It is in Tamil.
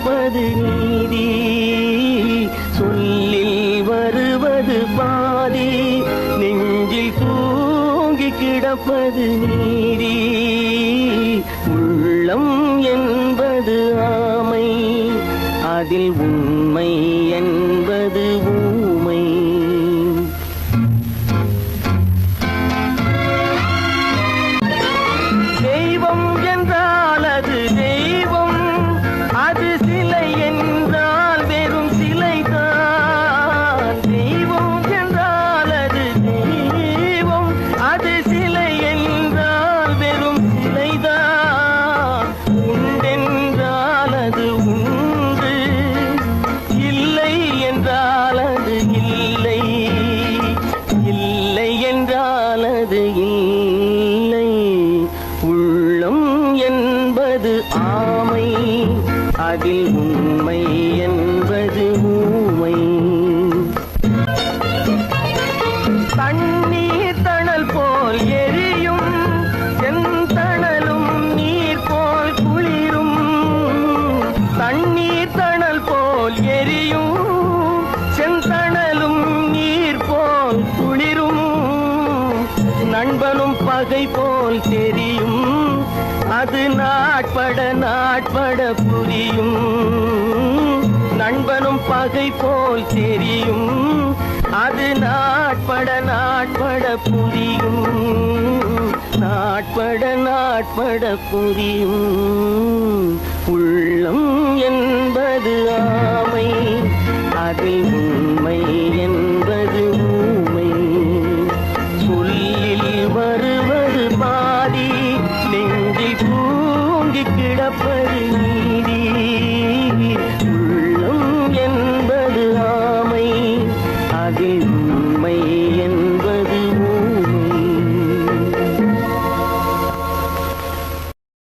கிடப்பது நீதி, சொல்லில் வருவது பாதி, நெஞ்சில் தூங்கி கிடப்பது நீதி. உள்ளம் என்பது ஆமை, அதில் உண்மை என்பது ஊமை. தெய்வம் என்றால் அது தெய்வம், அது சிலை என்றால் வெறும் சிலைதான். தெய்வம் என்றால் அது தெய்வம், அது சிலை என்றால் வெறும் சிலைதான். உண்டென்றால் அது உண்டு, இல்லை என்றால் அது இல்லை, இல்லை என்றால் அது இல்லை. உள்ளம் என்பது ஆமை, அதில் உண்மை என்பது ஊமை. தண்ணீர் தணல் போல் எரியும், செந்தணலும் நீர் போல் குளிரும். தண்ணீர் தணல் போல் எரியும், செந்தணலும் நீர் போல் குளிரும். நண்பனும் பகை போல் தெரியும், அது நாட்பட நாட்பட புரியும். நண்பனும் பகை போல் தெரியும், அது நாட்பட நாட்பட புரியும். நாட்பட நாட்பட புரியும். உள்ளம் என்பது ஆமை, அதில்